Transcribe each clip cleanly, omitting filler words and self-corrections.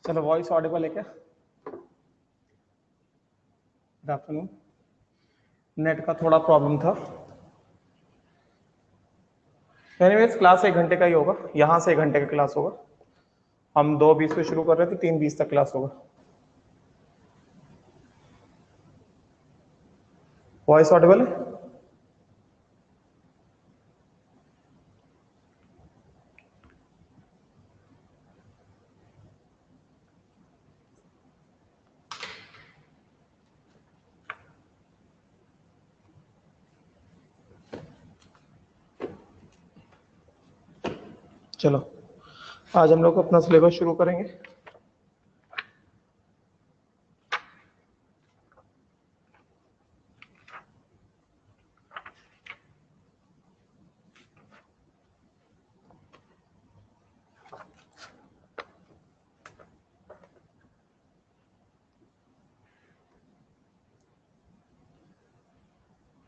चलो, voice Audible है क्या? Good afternoon. नेट का थोड़ा प्रॉब्लम था। एनीवेज, क्लास 1 घंटे का ही होगा, यहाँ से 1 घंटे का क्लास होगा। हम 2:20 पे शुरू कर रहे थे, 3:20 तक क्लास होगा। वॉइस ऑडिबल है? चलो, आज हम लोग अपना सिलेबस शुरू करेंगे।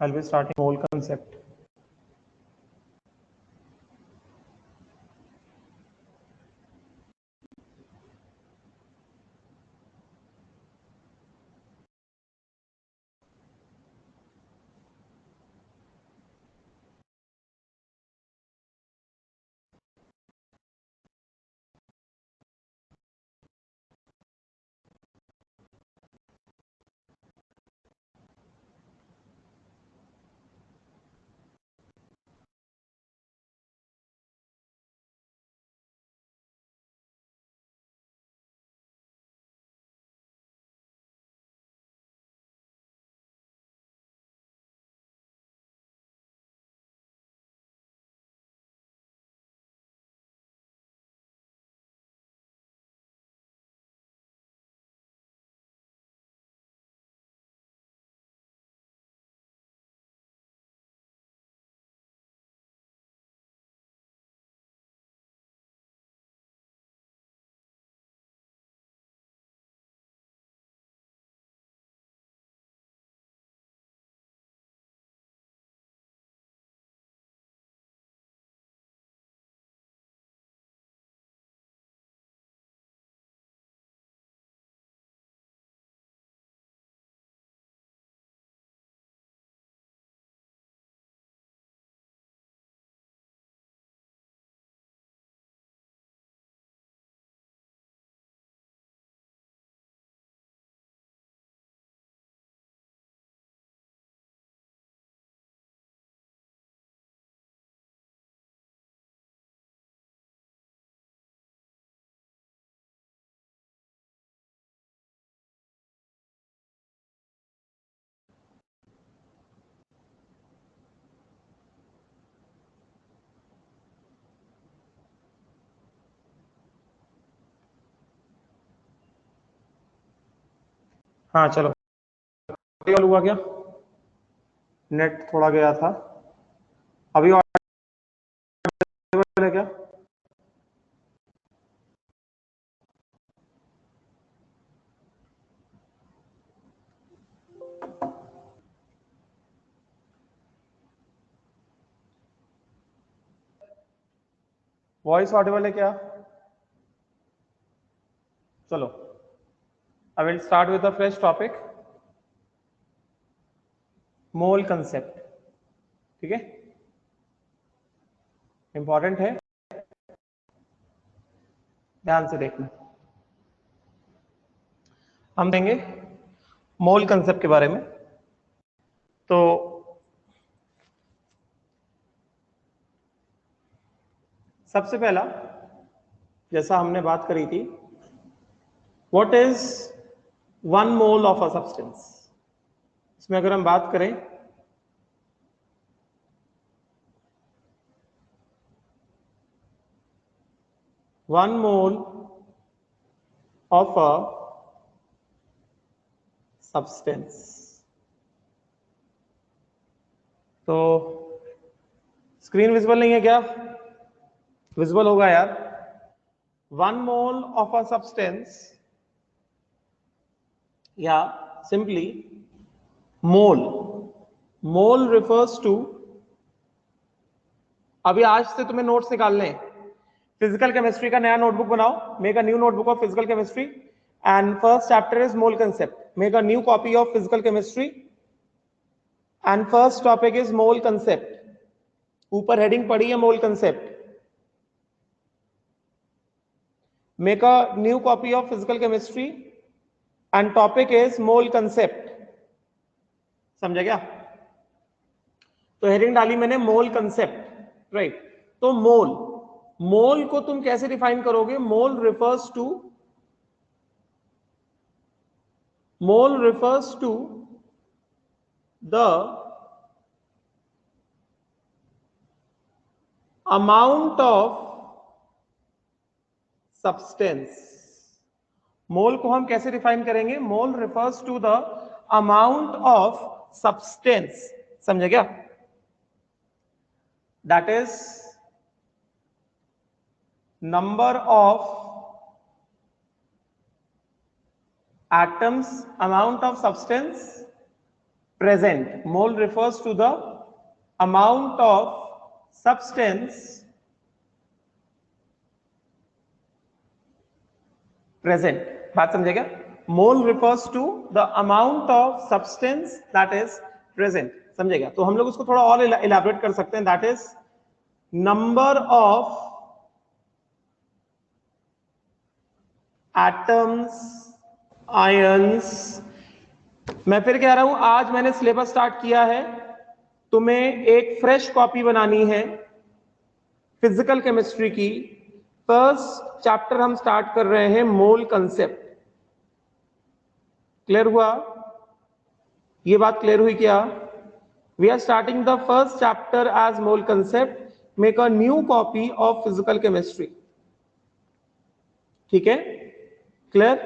I'll be starting whole concept. हाँ चलो, हुआ क्या? नेट थोड़ा गया था। अभी ऑडिबल है क्या? वॉइस ऑडिबल है क्या? चलो, I will start with a fresh topic. Mole concept, ठीक है? इंपॉर्टेंट है, ध्यान से देखना। हम देंगे मोल कंसेप्ट के बारे में। तो सबसे पहला, जैसा हमने बात करी थी, what is 1 mole of a substance. इसमें अगर हम बात करें, one mole of a substance, तो स्क्रीन विजिबल नहीं है क्या? विजिबल होगा यार। 1 मोल ऑफ अ सब्सटेंस, या simply mole, mole refers to, अभी आज से तुम्हें नोट्स निकालने हैं, फिजिकल केमिस्ट्री का नया नोटबुक बनाओ, make a new notebook of physical chemistry and first chapter is mole concept, make a new copy of physical chemistry and first topic is mole concept. ऊपर हेडिंग पड़ी है मोल concept. Make a new copy of physical chemistry and topic is mole concept. समझा क्या? तो heading डाली मैंने मोल concept, right. तो मोल को तुम कैसे डिफाइन करोगे? Mole refers to the amount of substance. Mole को हम कैसे डिफाइन करेंगे? Mole refers to the amount of substance. समझे क्या? That is number of atoms, amount of substance present. Mole refers to the amount of substance present. बात समझेगा? Mole refers to the amount of substance that is present. समझेगा? तो हम लोग उसको थोड़ा और elaborate कर सकते हैं. That is number of atoms, ions. मैं फिर कह रहा हूं, आज मैंने सिलेबस स्टार्ट किया है, तुम्हें एक फ्रेश कॉपी बनानी है फिजिकल केमिस्ट्री की। फर्स्ट चैप्टर हम स्टार्ट कर रहे हैं मोल कंसेप्ट। क्लियर हुआ? ये बात क्लियर हुई क्या? We are starting the first chapter as mole concept. Make a new copy of physical chemistry. ठीक है? क्लियर?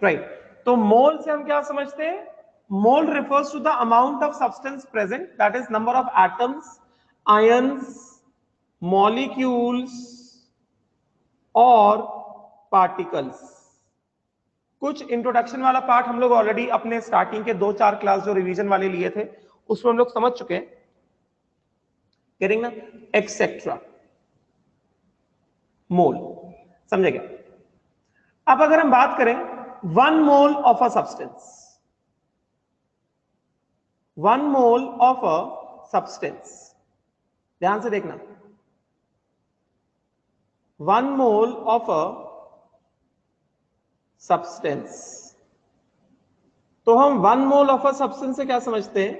राइट। तो मोल से हम क्या समझते हैं? Mole refers to the amount of substance present, that is number of atoms, ions, molecules और particles. कुछ इंट्रोडक्शन वाला पार्ट हम लोग ऑलरेडी अपने स्टार्टिंग के 2-4 क्लास जो रिवीजन वाले लिए थे उसमें हम लोग समझ चुके हैं, करेंगे ना, एक्सेट्रा। मोल समझेगा? अब अगर हम बात करें 1 mole of a substance, 1 mole of a substance, ध्यान से देखना, 1 मोल ऑफ अ सब्सटेंस। तो हम 1 मोल ऑफ अ सब्सटेंस से क्या समझते हैं?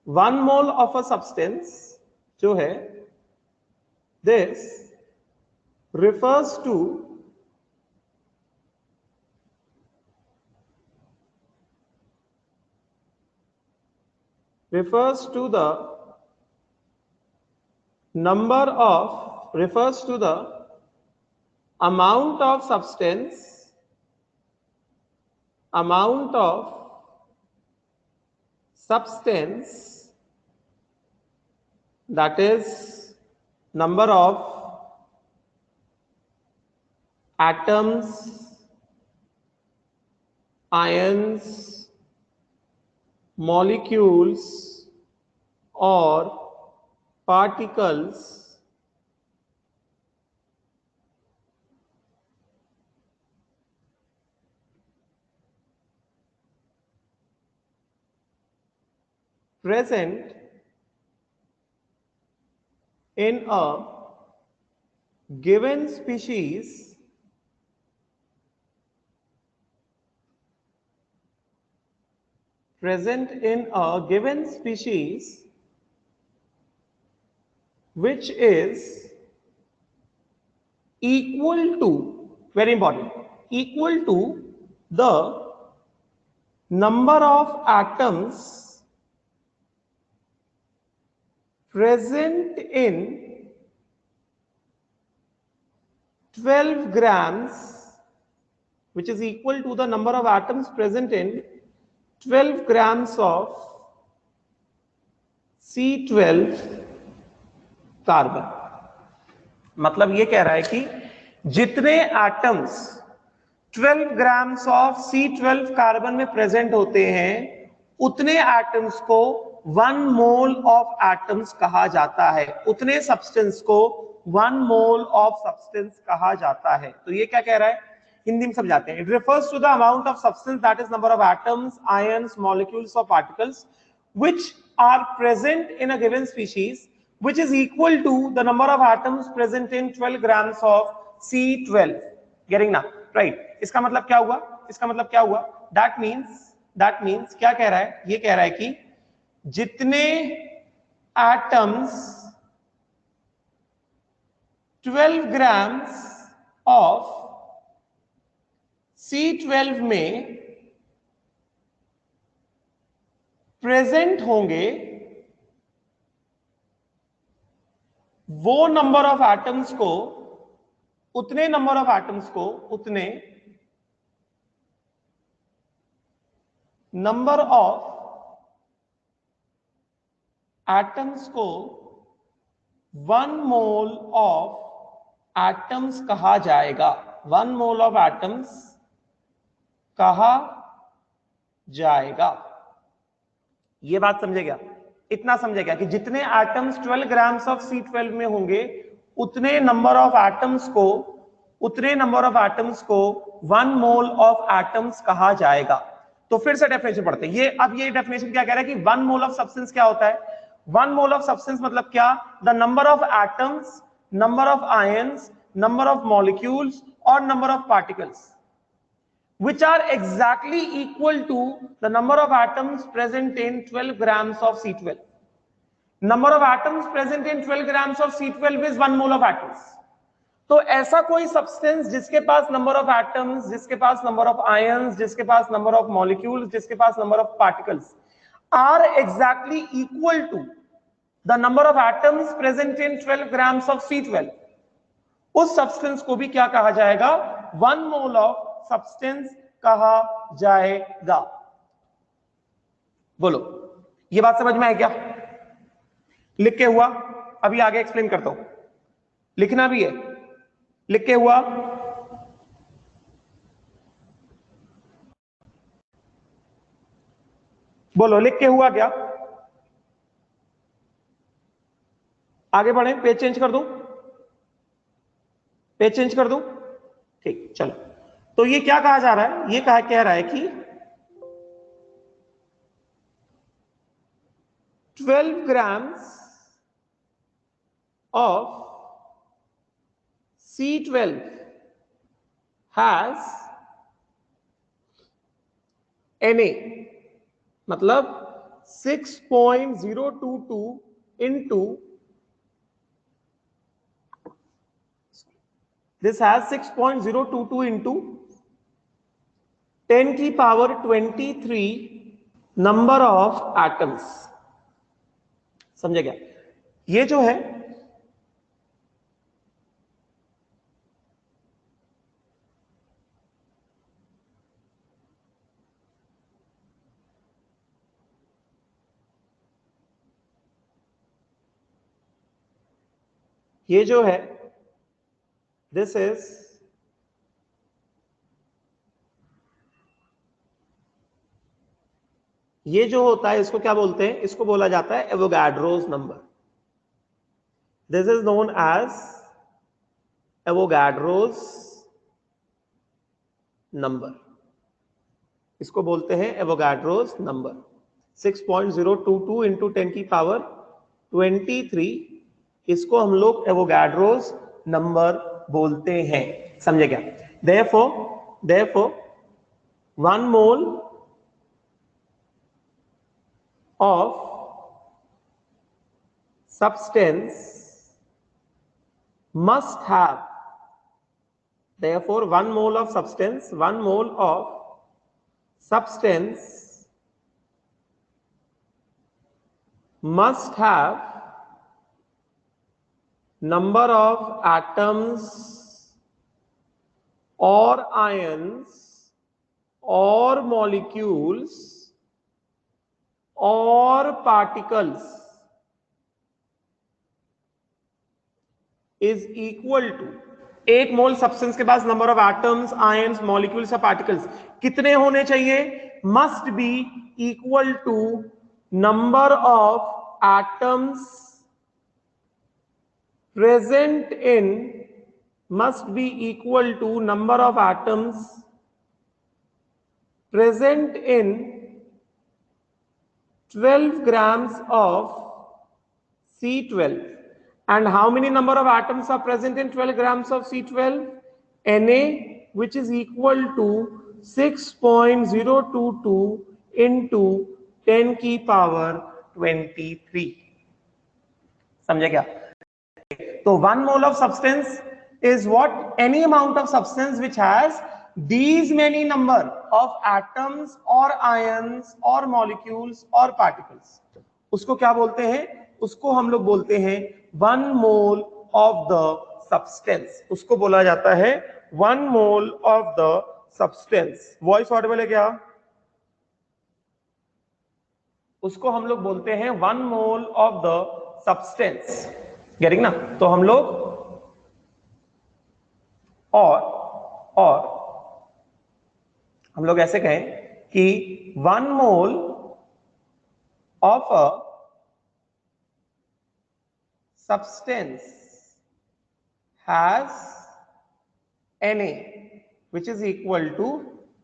1 मोल ऑफ अ सब्सटेंस जो है, this refers to the number of, refers to the amount of substance, that is number of atoms, ions, molecules और particles present in a given species which is equal to, very important, equal to the number of atoms present in 12 grams, which is equal to the number of atoms present in 12 grams of C12 carbon. मतलब ये कह रहा है कि जितने atoms 12 grams of C12 carbon में present होते हैं उतने एटम्स को 1 मोल ऑफ एटम्स कहा जाता है, उतने सब्सटेंस को 1 मोल ऑफ सब्सटेंस कहा जाता है। तो ये क्या कह रहा है, हिंदी में समझाते हैं। It refers to the amount of substance that is number of atoms, ions, molecules और particles which are present in a given species, which is equal to the number of atoms present in 12 grams of C12. Getting now, right? इसका मतलब क्या हुआ, इसका मतलब क्या हुआ, that means क्या कह रहा है, ये कह रहा है कि जितने atoms 12 grams of C12 में प्रेजेंट होंगे, वो नंबर ऑफ एटम्स को, उतने नंबर ऑफ एटम्स को, उतने नंबर ऑफ एटम्स को 1 मोल ऑफ एटम्स कहा जाएगा। 1 मोल ऑफ एटम्स कहा जाएगा। ये बात समझेगा, इतना समझेगा कि जितने एटम्स 12 ग्राम्स ऑफ C12 में होंगे, उतने नंबर ऑफ एटम्स को, उतने नंबर ऑफ एटम्स को 1 मोल ऑफ एटम्स कहा जाएगा। तो फिर से डेफिनेशन पढ़ते हैं। ये अब ये डेफिनेशन क्या कह रहा है कि 1 मोल ऑफ सब्सटेंस क्या होता है। 1 मोल ऑफ सब्सटेंस मतलब क्या, the number of atoms, number of ions, number of molecules और number of particles which are exactly equal to the number of atoms present in 12 grams of C12. Number of atoms present in 12 grams of C12 is 1 mole of atoms. तो ऐसा कोई substance जिसके पास number of atoms, जिसके पास number of ions, जिसके पास number of molecules, जिसके पास number of particles are exactly equal to the number of atoms present in 12 grams of C12, उस सब्सटेंस को भी क्या कहा जाएगा, 1 मोल ऑफ सब्सटेंस कहा जाएगा। बोलो, ये बात समझ में आई क्या? लिख के हुआ, अभी आगे एक्सप्लेन करता हूं, लिखना भी है, लिख के हुआ। बोलो, लिख के हुआ क्या? आगे बढ़े, पेज चेंज कर दूं, पेज चेंज कर दूं, ठीक, चलो। तो ये क्या कहा जा रहा है, ये कह रहा है कि 12 grams of C12 has Na, मतलब 6.022 into, this has 6.022 into 10 की पावर 23 नंबर ऑफ एटम्स। समझे क्या? ये जो है ये जो है, दिस इज ये जो होता है इसको क्या बोलते हैं, इसको बोला जाता है Avogadro's number. This is known as Avogadro's number, इसको बोलते हैं एवोगाड्रोस नंबर। 6.022 इंटू 10 की पावर 23, इसको हम लोग एवोगाड्रोस नंबर बोलते हैं। समझे क्या? therefore 1 mole of substance must have, therefore 1 mole of substance, 1 mole of substance must have number of atoms or ions or molecules और particles is equal to, 1 mole substance के पास number of atoms, ions, molecules या particles कितने होने चाहिए, must be equal to number of atoms present in must be equal to number of atoms present in 12 grams of C12. And how many number of atoms are present in 12 grams of C12? Na, which is equal to 6.022 into 10 की power 23. समझे क्या? So 1 mole of substance is what? Any amount of substance which has these many number of atoms or ions or molecules or particles. उसको क्या बोलते हैं? उसको हम लोग बोलते हैं 1 mole of the substance. उसको बोला जाता है 1 mole of the substance. Voice Audible है क्या? उसको हम लोग बोलते हैं 1 mole of the substance. Getting ना? तो हम लोग और हम लोग ऐसे कहें कि 1 mole of a substance has Na, which is equal to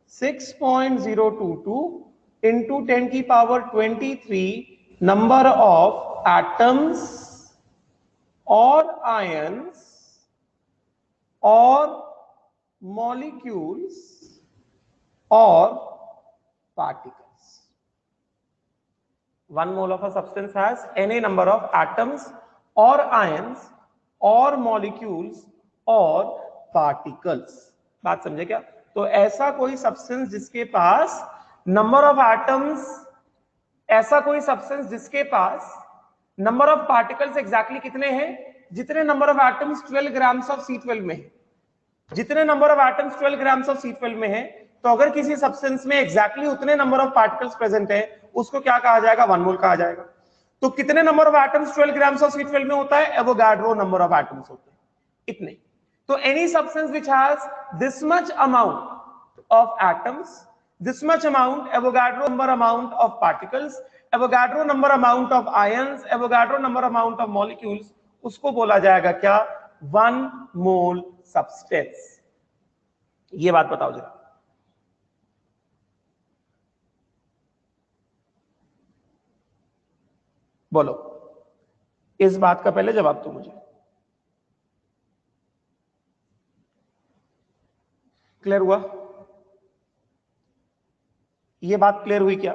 6.022 into 10 की power 23 number of atoms or ions or molecules or particles. 1 mole of a substance has Na number of atoms or ions or molecules or particles. बात समझे क्या? तो ऐसा कोई substance जिसके पास number of atoms, ऐसा कोई सब्सटेंस जिसके पास नंबर ऑफ पार्टिकल्स एग्जैक्टली कितने हैं? जितने number of atoms 12 grams of C12 में है, जितने number of atoms 12 grams of C12 में है, तो अगर किसी सब्सटेंस में एग्जैक्टली उतने नंबर ऑफ पार्टिकल्स प्रेजेंट है, उसको क्या कहा जाएगा? 1 मोल कहा जाएगा. तो कितने number of atoms 12 grams of C12 में होता है? एवोगाड्रो नंबर ऑफ एटम्स होते हैं, इतने. तो any substance which has this much amount of atoms, this much amount, Avogadro number amount of particles, Avogadro number amount of ions, Avogadro number amount of molecules, उसको बोला जाएगा क्या? 1 mole substance. ये बात बताओ जरा. बोलो, इस बात का पहले जवाब दो मुझे. क्लियर हुआ? ये बात क्लियर हुई क्या?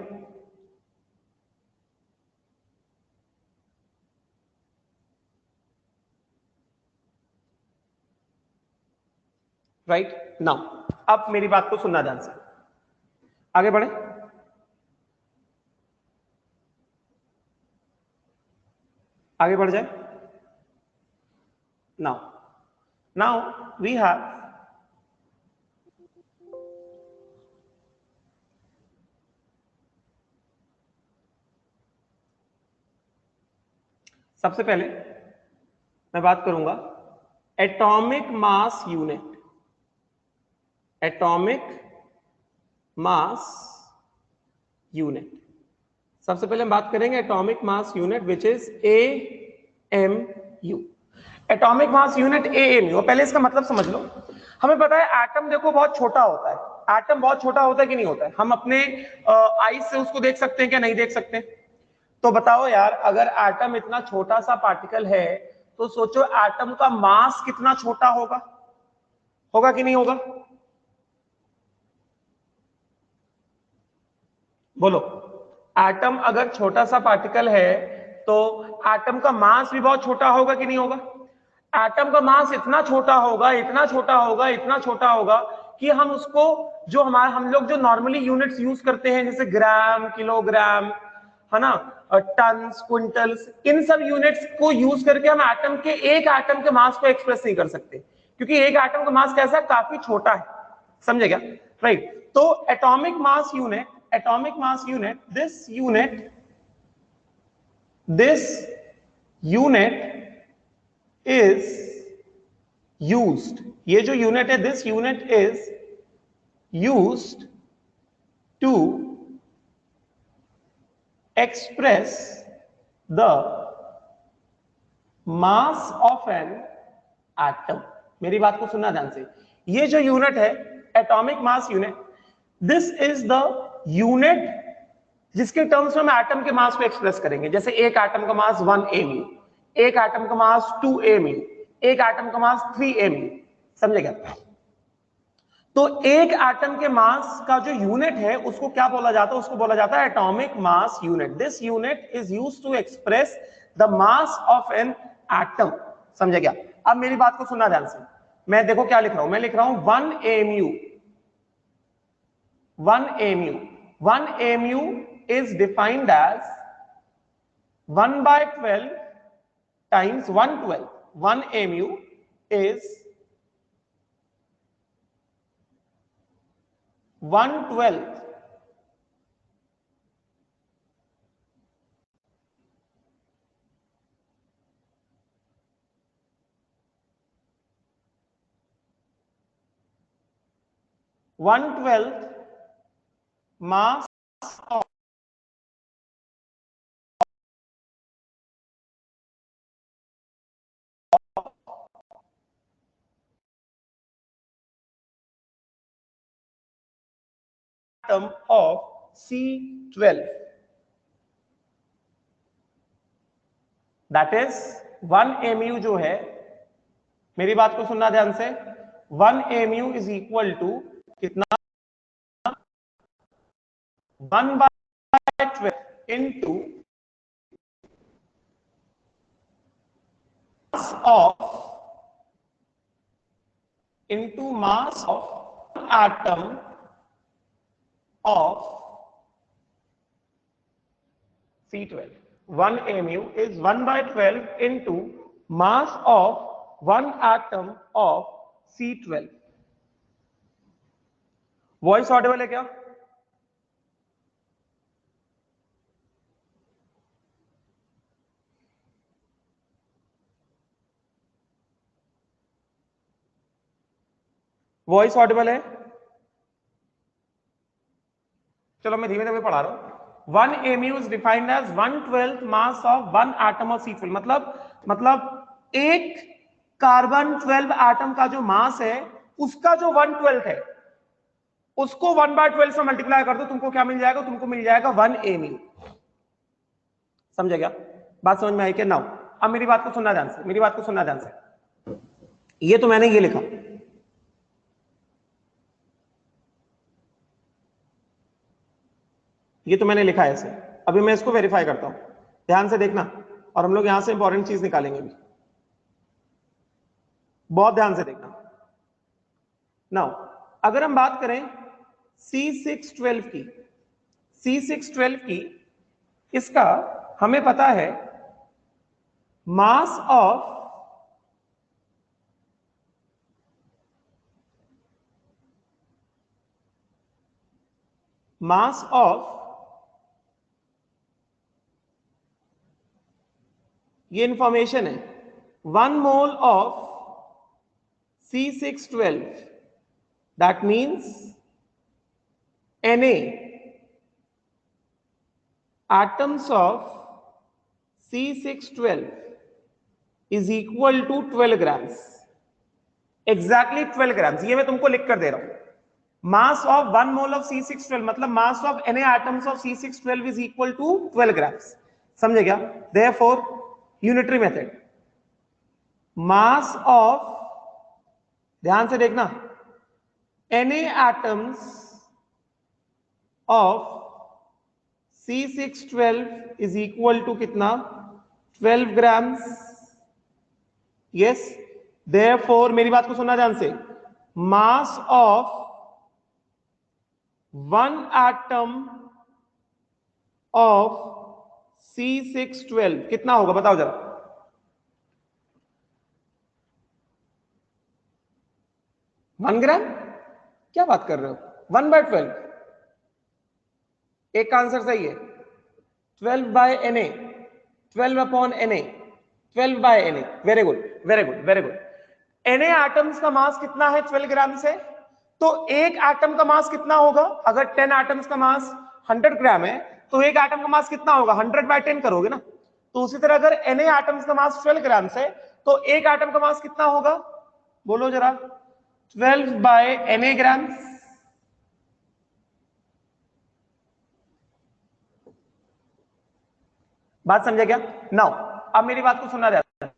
राइट नाउ, अब मेरी बात को सुनना ध्यान से. आगे बढ़े. आगे बढ़ जाए. नाउ वी हैव सबसे पहले मैं बात करूंगा atomic mass unit. Atomic mass unit. सबसे पहले हम बात करेंगे atomic mass unit which is AMU. Atomic mass unit AMU. पहले इसका मतलब समझ लो. हमें पता है एटम देखो बहुत छोटा होता है. एटम बहुत छोटा होता है कि नहीं होता है? हम अपने आईज से उसको देख सकते हैं क्या? नहीं देख सकते. तो बताओ यार, अगर एटम इतना छोटा सा पार्टिकल है तो सोचो एटम का मास कितना छोटा होगा. होगा कि नहीं होगा? बोलो. एटम अगर छोटा सा पार्टिकल है तो एटम का मास भी बहुत छोटा होगा कि नहीं होगा? एटम का मास इतना छोटा होगा, इतना छोटा होगा, इतना छोटा होगा कि हम उसको जो हम लोग जो नॉर्मली यूनिट्स यूज करते हैं जैसे ग्राम, किलोग्राम, है ना, टन्स, क्विंटल्स, इन सब यूनिट्स को यूज करके हम एक एटम के मास को एक्सप्रेस नहीं कर सकते, क्योंकि एक एटम का मास कैसा? काफी छोटा है. समझे क्या? राइट. तो atomic mass unit, this unit is used. ये जो यूनिट है, this unit is used to express the mass of an atom. मेरी बात को सुनना ध्यान से, ये जो यूनिट है atomic mass unit, this is the unit जिसके टर्म्स में हम एटम के मास को एक्सप्रेस करेंगे। जैसे एक एटम का मास 1 mu, एक एटम का मास 2 mu, एक एटम का मास 3 mu। समझे क्या? तो एक एटम के मास का जो यूनिट है उसको क्या बोला जाता है? उसको बोला जाता है atomic mass unit. This unit is used to express the mass of an atom. समझे क्या? अब मेरी बात को सुनना ध्यान से, मैं देखो क्या लिख रहा हूं, मैं लिख रहा हूं 1 mu। 1 mu is defined as 1/12 times 1/12. 1 mu is 1/12 mass of atom of C12, that is 1 mu जो है, मेरी बात को सुनना ध्यान से, 1 mu is equal to कितना? 1/12 into mass of atom of C12. 1 mu is 1/12 into mass of one atom of C12. Voice Audible है क्या? वॉइस ऑडिबल है? चलो मैं धीमे धीमे पढ़ा रहा हूं। 1 mu is defined as 1/12 mass of one atom of C12। मतलब एक कार्बन 12 एटम का जो मास है उसका जो 1/12 है उसको 1/12 से मल्टीप्लाई कर दो, तुमको क्या मिल जाएगा? तुमको मिल जाएगा 1 mu। समझे क्या? बात समझ में आई क्या? नाउ अब मेरी बात को सुनना ध्यान से, मेरी बात को सुनना ध्यान से। ये तो मैंने ये लिखा, ये तो मैंने लिखा है ऐसे। अभी मैं इसको वेरीफाई करता हूं, ध्यान से देखना, और हम लोग यहां से इंपॉर्टेंट चीज निकालेंगे भी, बहुत ध्यान से देखना। नाउ अगर हम बात करें C612 की, C612 की, इसका हमें पता है मास ऑफ ये इंफॉर्मेशन है 1 mole of C612, that means Na atoms of C612 is equal to 12 grams, exactly 12 grams। ये मैं तुमको लिख कर दे रहा हूं। Mass of 1 mole of C612 मतलब mass of Na atoms of C612 is equal to 12 grams। समझे क्या? Therefore unitary method, mass of, ध्यान से देखना, Na atoms of C612 is equal to कितना? 12 grams। यस, therefore मेरी बात को सुनना ध्यान से, मास of one atom of C612 कितना होगा? बताओ जरा। One gram? क्या बात कर रहे हो? 1/12, एक का आंसर सही है। 12 by Na, 12 upon Na, 12 by Na। Very good, very good, very good. Na atoms का मास कितना है 12 ग्राम से? तो एक एटम का मास कितना होगा? अगर 10 एटम्स का मास 100 ग्राम है तो एक एटम का मास कितना होगा? 100/10 करोगे ना, तो उसी तरह अगर Na एटम्स का मास 12 ग्राम है तो एक एटम का मास कितना होगा, बोलो जरा, 12 बाय Na ग्राम। बात समझे क्या? नाउ अब मेरी बात को सुनना जाता है।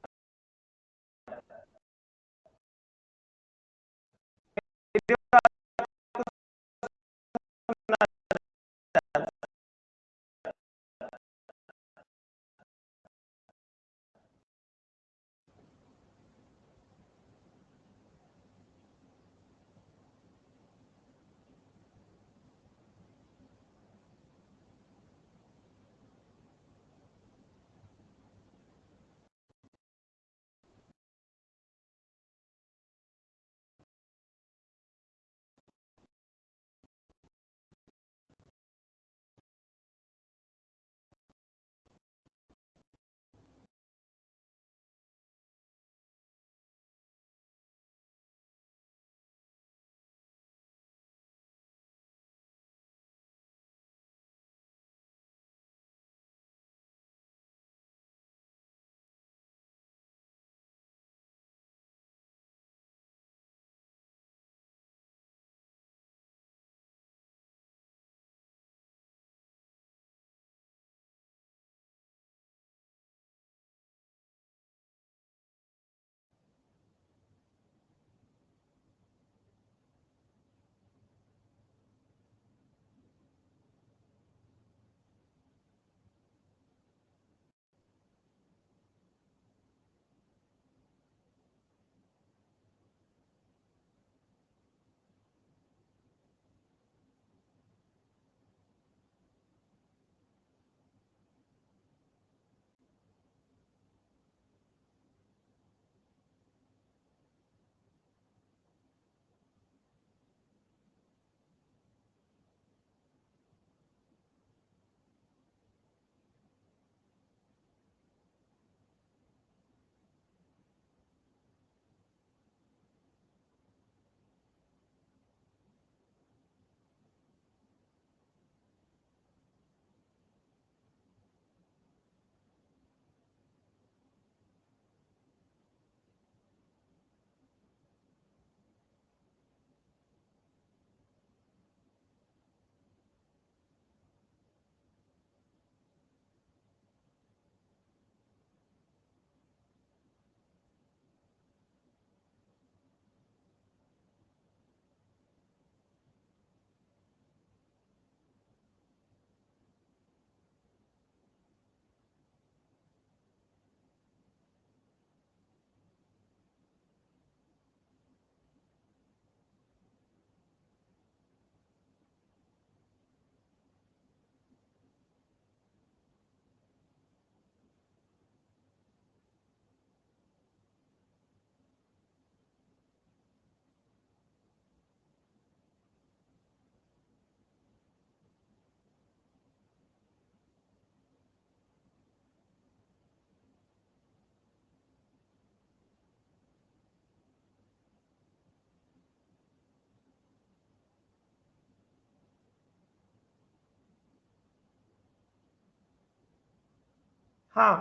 हाँ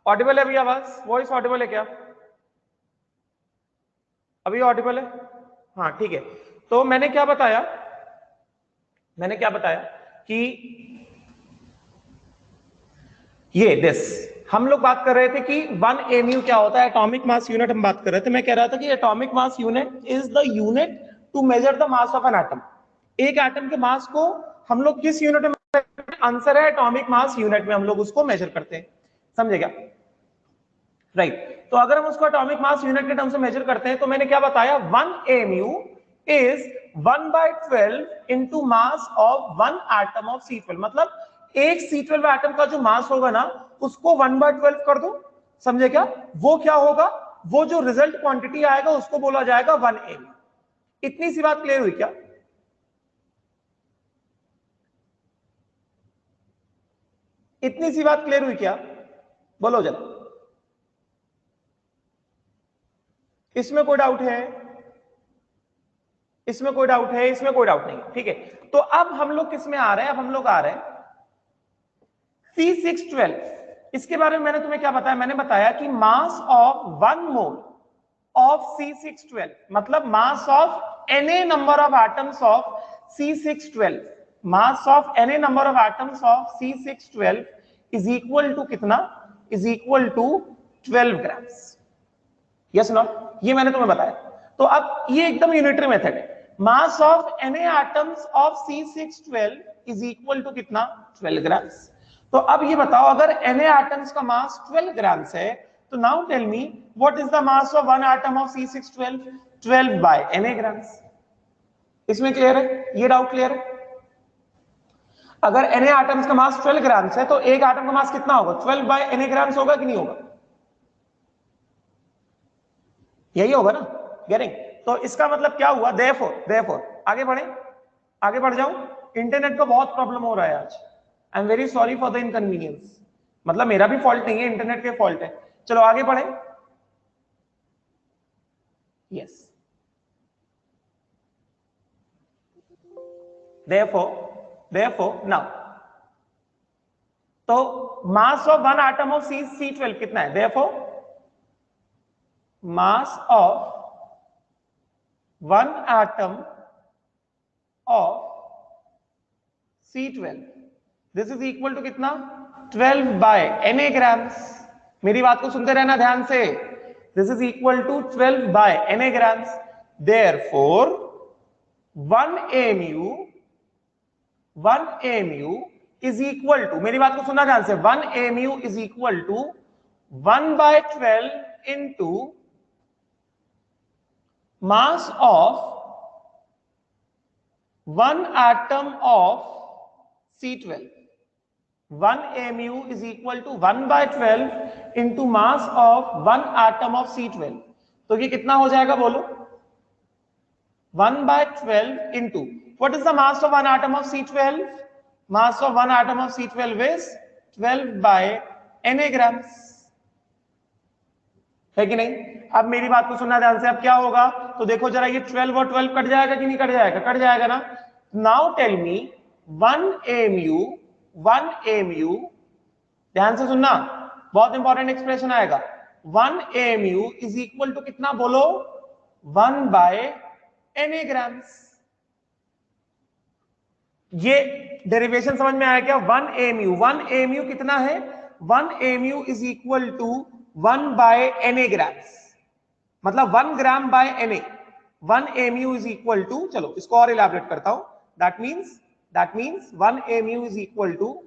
ऑडिबल है अभी आवाज, वॉइस ऑडिबल है क्या? अभी ऑडिबल है? हाँ ठीक है। तो मैंने क्या बताया कि ये दिस हम लोग बात कर रहे थे कि 1 mu क्या होता है, एटॉमिक मास यूनिट हम बात कर रहे थे। मैं कह रहा था कि atomic mass unit is the unit to measure the mass of an atom. एक एटम के मास को हम लोग किस यूनिट में, आंसर है एटॉमिक मास यूनिट में हम लोग उसको मेजर करते हैं, समझे क्या? राइट। तो अगर हम उसको एटॉमिक मास यूनिट के टर्म से मेजर करते हैं तो मैंने क्या बताया, 1 mu is 1/12 into mass of 1 atom of C12। मतलब एक C12 एटम का जो मास होगा ना उसको 1/12 कर दो, समझे क्या? वो क्या होगा, वो जो रिजल्ट क्वांटिटी आएगा उसको बोला जाएगा 1 mu। इतनी सी बात क्लियर हुई क्या? इतनी सी बात क्लियर हुई क्या? बोलो जरा, इसमें कोई डाउट है? इसमें कोई डाउट है? इसमें कोई डाउट नहीं, ठीक है। तो अब हम लोग किस में आ रहे हैं, अब हम लोग आ रहे हैं C612। इसके बारे में मैंने तुम्हें क्या बताया, मैंने बताया कि mass of 1 mole of C612 मतलब mass of any number of atoms of C612, mass of any number of atoms of C612 is equal to कितना, is equal to 12 grams. Yes not, ये मैंने तुम्हें बताया। तो अब ये एकदम यूनिटरी मेथड है, mass of NA atoms of C612 is equal to कितना, 12 ग्राम्स। तो अब ये बताओ अगर एनी एटम्स का मास 12 ग्राम्स है, तो now tell me what is the mass of one atom of C612, 12 by NA grams. इसमें क्लियर है, ये डाउट क्लियर है? अगर एनी एटम्स का मास 12 ग्राम्स है तो एक एटम का मास कितना होगा, 12 बाय एनी ग्राम्स होगा कि नहीं होगा? यही होगा ना, गेटिंग? तो इसका मतलब क्या हुआ, देयरफॉर आगे बढ़े, आगे बढ़ जाऊं। इंटरनेट को बहुत प्रॉब्लम हो रहा है आज, I am very sorry for the inconvenience, मतलब मेरा भी फॉल्ट नहीं है, इंटरनेट के फॉल्ट है। चलो आगे बढ़े। यस, देयरफॉर नाउ, तो mass of one atom of C12 कितना है, therefore mass of one atom of C12 this is equal to कितना, 12 बाय एनी ग्राम्स। मेरी बात को सुनते रहना ध्यान से, this is equal to 12 by NA grams. Therefore 1 mu is equal to, मेरी बात को सुनना ध्यान से, 1 mu is equal to 1 by 12 into mass of one atom of C12। 1 mu is equal to 1 by 12 into mass of one atom of C12। तो ये कितना हो जाएगा बोलो, 1 by 12 into what is the mass of one atom of C12? Mass of one atom of C12 is 12 by na grams, है कि नहीं? अब मेरी बात को सुनना ध्यान से, अब क्या होगा, तो देखो जरा, ये 12 और 12 कट जाएगा कि नहीं कट जाएगा, कट जाएगा ना। नाउ टेल मी 1 mu, ध्यान से सुनना, बहुत इंपॉर्टेंट एक्सप्रेशन आएगा। 1 mu इज इक्वल टू कितना बोलो, 1 बाय na ग्राम्स। ये डेरिवेशन समझ में आया क्या? 1 mu कितना है, 1 mu is equal to 1 by na grams, मतलब 1 gram by na। 1 mu is equal to, चलो इसको और इलैबोरेट करता हूं, that means 1 mu is equal to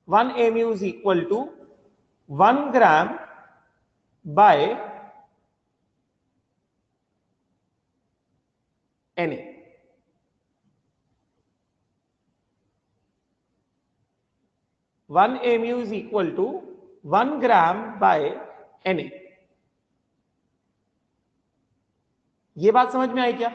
1 mu is equal to 1 gram by Na। One mu is equal to 1 gram by Na। ये बात समझ में आई क्या?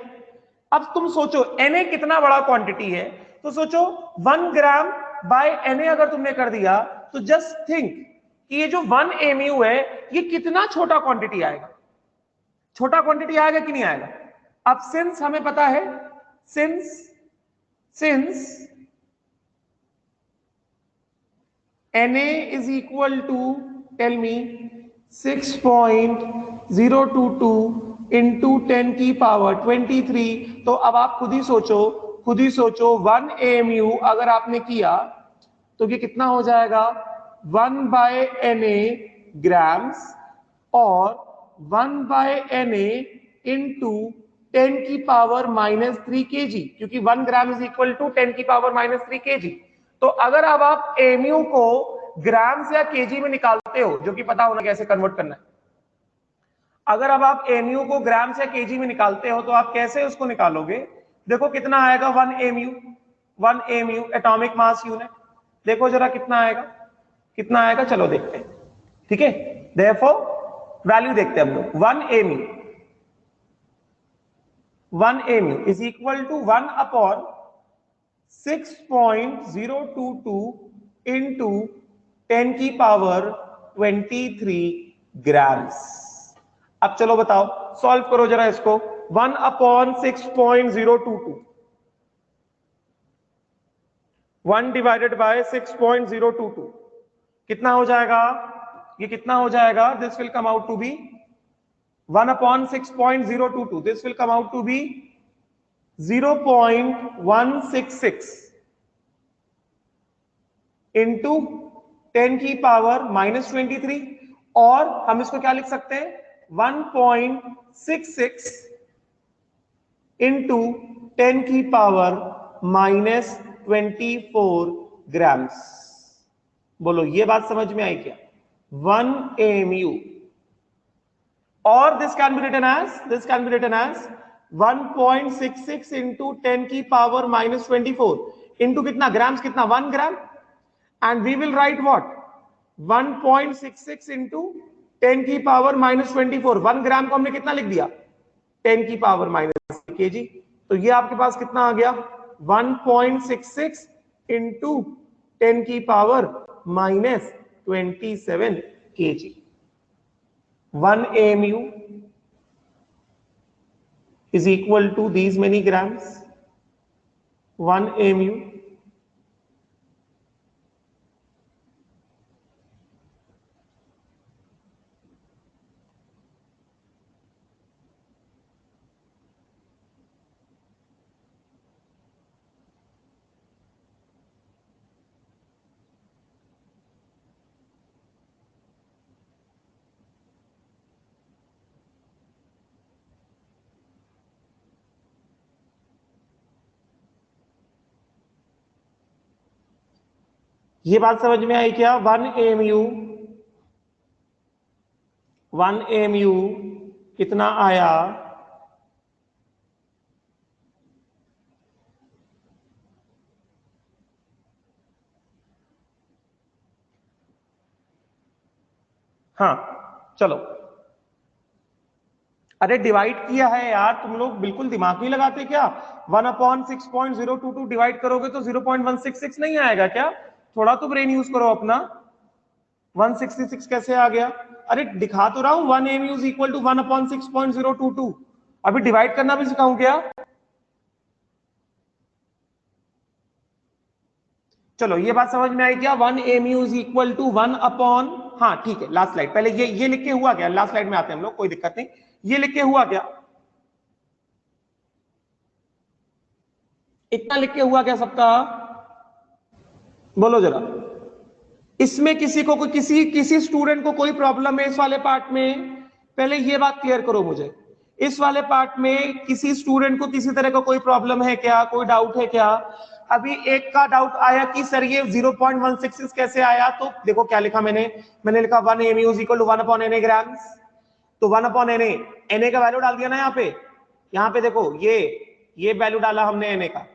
अब तुम सोचो Na कितना बड़ा क्वांटिटी है, तो सोचो 1 ग्राम बाय Na अगर तुमने कर दिया, तो जस्ट थिंक कि ये जो 1 mu है ये कितना छोटा क्वांटिटी आएगा, छोटा क्वांटिटी आएगा कि नहीं आएगा? अब सिंस हमें पता है, since Na is equal to, tell me, 6.022 into 10 की पावर 23। तो अब आप खुद ही सोचो 1 mu अगर आपने किया तो ये कितना हो जाएगा, 1 बाय Na ग्राम्स और 1 बाय Na इंटू 10 की पावर -3 kg, क्योंकि 1 ग्राम इज इक्वल टू 10 की पावर -3 kg। तो अगर अब आप mu को ग्राम्स या kg में निकालते हो, जो कि पता होना कैसे कन्वर्ट करना है, अगर अब आप mu को ग्राम्स या kg में निकालते हो तो आप कैसे उसको निकालोगे? देखो कितना आएगा 1 mu एटॉमिक मास यूनिट, देखो जरा कितना आएगा, चलो देखते हैं, ठीक है? देयरफॉर वैल्यू देखते हैं हम लोग। 1 mu is equal to 1 upon 6.022 into 10 की पावर 23 ग्राम्स। अब चलो बताओ, सॉल्व करो जरा इसको। 1 अपॉन 6.022, 1 डिवाइडेड बाय 6.022, कितना हो जाएगा, ये कितना हो जाएगा, this will come out to be 1/6.022, this will come out to be 0.166 into 10 की पावर -23, और हम इसको क्या लिख सकते हैं 1.66 इंटू 10 की पावर -24 ग्राम्स। बोलो ये बात समझ में आई क्या? 1 AMU, और this can be written as 1.66 into 10 की पावर -24 इंटू कितना ग्राम्स, कितना 1 gram, and we will write what 1.66 into 10 की पावर -24। 1 ग्राम को हमने कितना लिख दिया 10 की पावर -kg, तो ये आपके पास कितना आ गया 1.66 इंटू 10 की power -27 kg। 1 AMU is equal to these many grams. 1 AMU ये बात समझ में आई क्या? 1 AMU कितना आया, हाँ चलो, अरे डिवाइड किया है यार, तुम लोग बिल्कुल दिमाग नहीं लगाते क्या? 1/6.022 डिवाइड करोगे तो 0.166 नहीं आएगा क्या? थोड़ा तो ब्रेन यूज करो अपना। 166 कैसे आ गया? अरे दिखा तो रहा हूं 1 AMU इज इक्वल टू 1/6.022। अभी डिवाइड करना भी सिखाऊं क्या? चलो ये बात समझ में आई क्या? 1 AMU is equal to 1 upon, हाँ ठीक है, लास्ट स्लाइड, पहले ये लिख के हुआ क्या, लास्ट स्लाइड में आते हैं हम लोग, कोई दिक्कत नहीं। ये लिख के हुआ क्या, इतना लिख के हुआ क्या सबका, बोलो जरा। इसमें किसी को किसी स्टूडेंट को कोई प्रॉब्लम है इस वाले पार्ट में? पहले ये बात क्लियर करो मुझे, इस वाले पार्ट में किसी स्टूडेंट को किसी तरह का कोई प्रॉब्लम है क्या, कोई डाउट है क्या? अभी एक का डाउट आया कि सर ये 0.166 कैसे आया, तो देखो क्या लिखा मैंने लिखा 1 AMU is equal to 1 upon Na grams. तो 1 अपॉन Na का वैल्यू डाल दिया ना यहाँ पे देखो, ये वैल्यू डाला हमने Na का,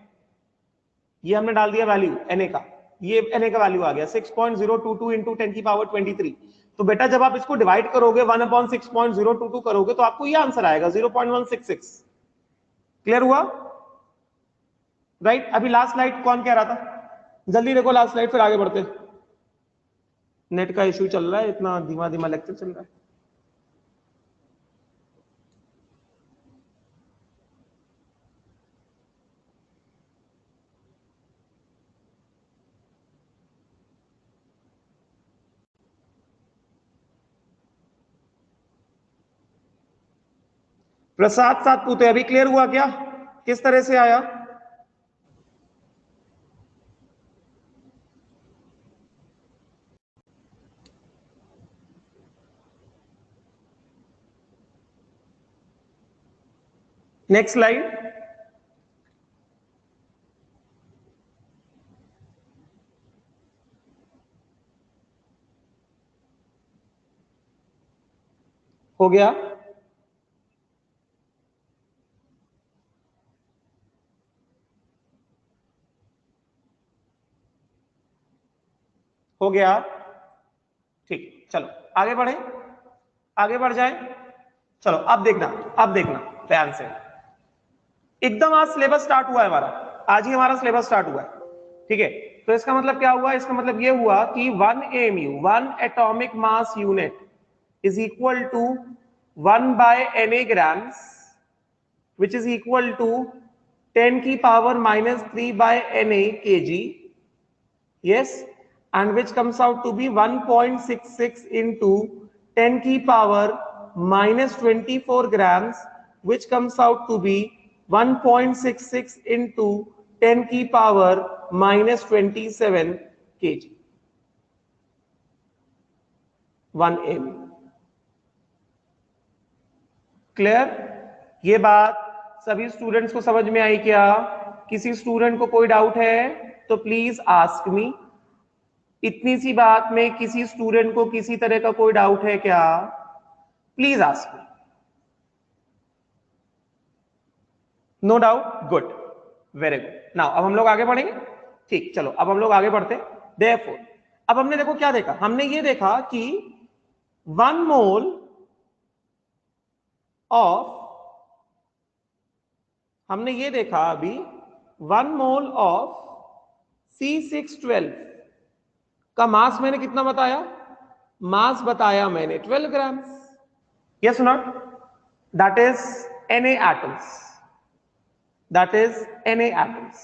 ये हमने डाल दिया वैल्यू Na का, ये Na का वैल्यू आ गया 6.022 इंटू 10 की पावर 23। तो बेटा जब आप इसको डिवाइड करोगे 1/6.022 करोगे तो आपको ये आंसर आएगा 0.166। क्लियर हुआ? राइट। अभी लास्ट स्लाइड कौन कह रहा था, जल्दी देखो लास्ट स्लाइड फिर आगे बढ़ते। नेट का इश्यू चल रहा है, इतना धीमा धीमा लेक्चर चल रहा है। प्रसाद सातपुते, अभी क्लियर हुआ क्या किस तरह से आया? Next slide. हो गया? हो गया? ठीक, चलो आगे बढ़े, आगे बढ़ जाए। चलो अब देखना, अब देखना ध्यान से। एकदम आज सिलेबस स्टार्ट हुआ है हमारा, आज ही हमारा सिलेबस स्टार्ट हुआ है, ठीक है। तो इसका मतलब क्या हुआ, इसका मतलब ये हुआ कि 1 AMU 1 atomic mass unit is equal to 1 by Na grams, which is equal to 10 की पावर -3 बाय Na kg। Yes, and which comes out to be 1.66 into 10 की power minus 24 grams, which comes out to be 1.66 into 10 की power minus 27 kg, 1 ml. Clear? ये बात सभी students को समझ में आई क्या? किसी स्टूडेंट को कोई डाउट है तो प्लीज आस्क मी. इतनी सी बात में किसी स्टूडेंट को किसी तरह का कोई डाउट है क्या? Please ask me. No doubt? Good, very good. Now अब हम लोग आगे बढ़ेंगे. ठीक, चलो अब हम लोग आगे बढ़ते. देयरफॉर अब हमने देखो क्या देखा. हमने ये देखा कि 1 मोल ऑफ, हमने ये देखा अभी 1 मोल ऑफ C612 का मास मैंने कितना बताया? मास बताया मैंने 12 gram. Yes not? That is Na atoms. That is Na atoms.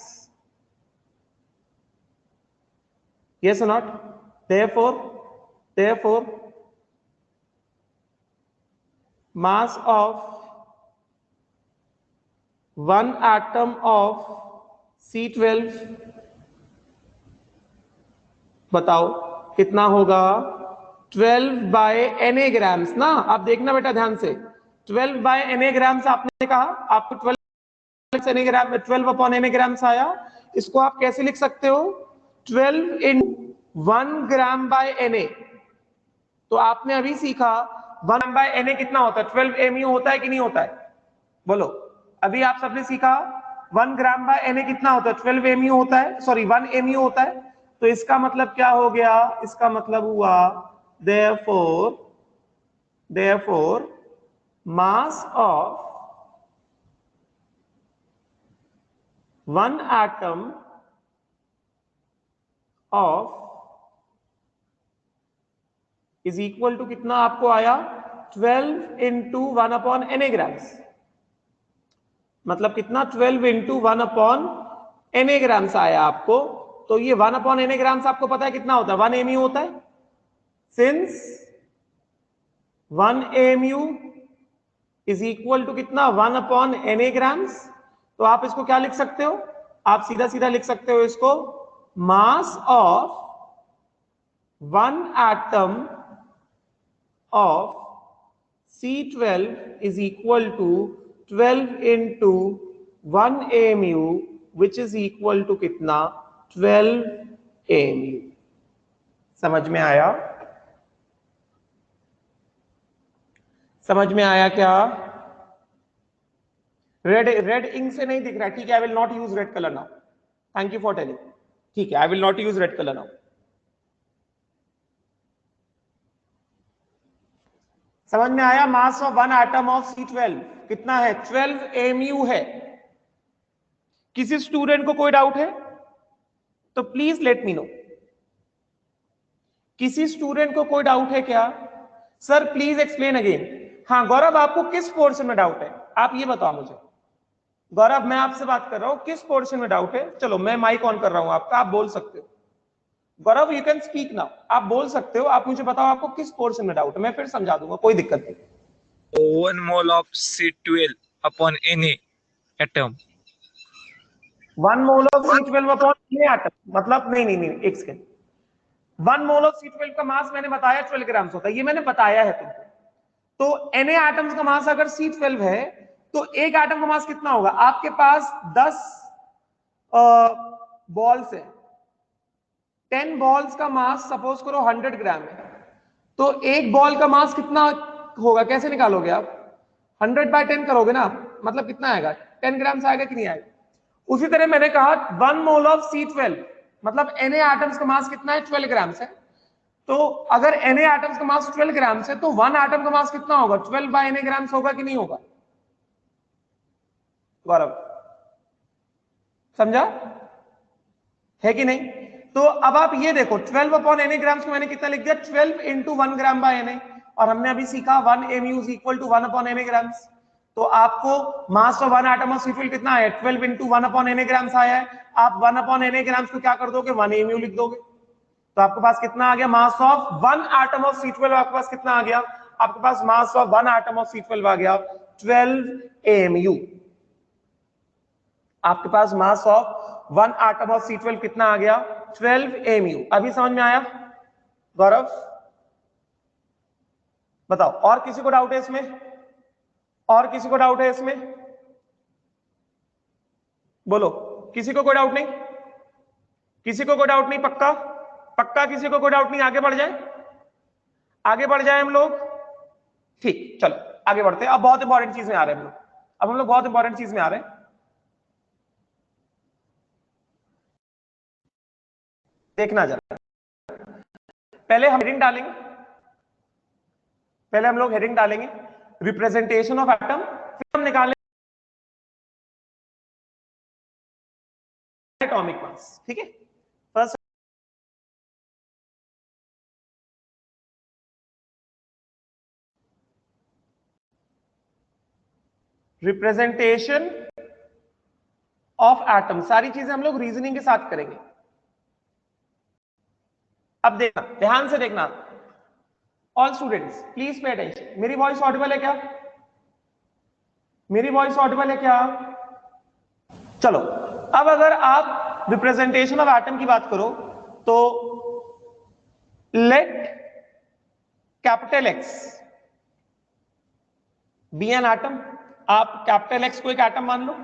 Yes or not? Therefore, mass of one atom of C12 बताओ कितना होगा? 12 बाय Na ग्राम्स ना. आप देखना बेटा ध्यान से. 12 बाय Na ग्राम्स आपने कहा, आपको 12 अपॉन Na ग्राम्स आया. इसको आप कैसे लिख सकते हो? 12 इन 1 ग्राम बाय Na. तो आपने अभी सीखा 1 ग्राम बाय Na कितना होता है? 12 mu होता है कि नहीं होता है? बोलो. अभी आप सबने सीखा 1 ग्राम बाय Na कितना होता है? 12 mu होता है, सॉरी 1 mu होता है. तो इसका मतलब क्या हो गया? इसका मतलब हुआ therefore mass of one atom of is equal to कितना आपको आया? 12 into 1 upon Na grams. मतलब कितना? 12 into 1 upon Na grams आया आपको. तो ये 1 upon Na grams आपको पता है कितना होता है? 1 mu होता है. Since 1 mu is equal to कितना? 1 upon Na grams. तो आप इसको क्या लिख सकते हो? आप सीधा सीधा लिख सकते हो इसको mass of 1 atom of C12 is equal to 12 into 1 mu, which is equal to कितना? 12 mu. समझ में आया? समझ में आया क्या? रेड इंक से नहीं दिख रहा. ठीक है, I will not use red colour now. Thank you for telling. ठीक है, I will not use red colour now. समझ में आया? Mass of 1 atom of C12 कितना है? 12 mu है. किसी स्टूडेंट को कोई डाउट है तो प्लीज लेट मी नो. किसी स्टूडेंट को कोई डाउट है क्या? Sir please explain again. हाँ गौरव, आपको किस पोर्शन में डाउट है? आप ये बताओ मुझे. गौरव, मैं आपसे बात कर रहा हूं, किस पोर्शन में डाउट है? चलो मैं माइक ऑन कर रहा हूं आपका, आप बोल सकते हो. गौरव यू कैन स्पीक नाउ. आप बोल सकते हो. आप मुझे बताओ आपको किस पोर्शन में डाउट है, मैं फिर समझा दूंगा, कोई दिक्कत नहीं. 1 mole of C12 upon Na atom. 1 mole of C12 upon Na atom मतलब नहीं, एक सेकंड. 1 मोल ऑफ C12 का मास मैंने बताया 12 ग्राम होता है. ये मैंने बताया है तुमको. तो Na एटम्स का मास अगर C12 है तो एक एटम का मास कितना होगा? आपके पास 10 बॉल्स है. 10 बॉल्स का मास सपोज करो 100 ग्राम है. तो एक बॉल का मास कितना होगा? कैसे निकालोगे आप? 100 बाय 10 करोगे ना, मतलब कितना आएगा? 10 ग्राम आएगा कि नहीं आएगा? उसी तरह मैंने कहा 1 मोल ऑफ C12 मतलब Na एटम्स का मास कितना है? 12 ग्राम है. तो अगर Na एटम्स का मास 12 ग्राम है तो 1 एटम का मास कितना होगा? 12 बाय Na ग्राम्स होगा कि नहीं होगा? गौरव समझा है कि नहीं? तो अब आप ये देखो 12 अपॉन Na ग्राम्स को मैंने कितना लिख दिया? 12 इंटू 1 ग्राम बाय Na. और हमने अभी सीखा 1 mu is equal to 1 upon Na grams. तो आपको mass of 1 atom of C12 कितना है? 12 इंटू 1 अपॉन Na ग्राम्स आया है. आप 1 अपॉन Na ग्राम्स को क्या कर दोगे? 1 mu लिख दोगे. तो आपके पास कितना आ गया mass of one atom of C12, आपके पास कितना आ गया, आपके पास mass of one atom of C12 आ गया 12 AMU। आपके पास mass of one atom of C12 कितना आ गया 12 AMU। अभी समझ में आया गौरव? बताओ, और किसी को डाउट है इसमें? और किसी को डाउट है इसमें? बोलो, किसी को कोई डाउट नहीं? किसी को कोई डाउट नहीं? पक्का पक्का, किसी को कोई डाउट नहीं? आगे बढ़ जाए, आगे बढ़ जाए हम लोग। ठीक, चलो आगे बढ़ते हैं। अब बहुत इंपॉर्टेंट चीज में आ रहे हैं हम लोग, अब हम लोग बहुत इंपॉर्टेंट चीज में आ रहे हैं। देखना जरा, पहले हम हेडिंग डालेंगे, पहले हम लोग हेडिंग डालेंगे रिप्रेजेंटेशन ऑफ एटम, फिर हम निकालेंगे एटॉमिक मास। ठीक है, फर्स्ट रिप्रेजेंटेशन ऑफ एटम, सारी चीजें हम लोग रीजनिंग के साथ करेंगे। अब देखना, ध्यान से देखना, all students please pay attention. मेरी वॉइस ऑडिबल है क्या? मेरी वॉइस ऑडिबल है क्या? चलो, अब अगर आप रिप्रेजेंटेशन ऑफ एटम की बात करो तो let capital X be an atom. आप कैपिटल एक्स को एक एटम मान लो,